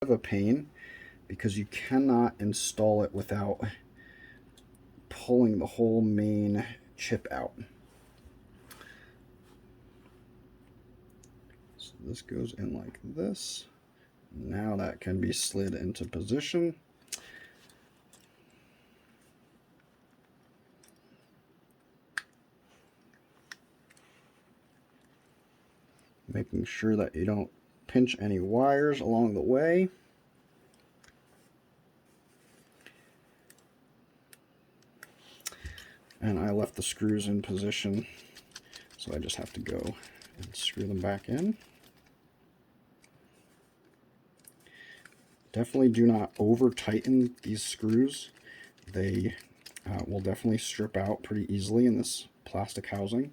of a pain because you cannot install it without pulling the whole main chip out. So this goes in like this. Now that can be slid into position. Making sure that you don't pinch any wires along the way. And I left the screws in position, so I just have to go and screw them back in. Definitely do not over tighten these screws. They will definitely strip out pretty easily in this plastic housing.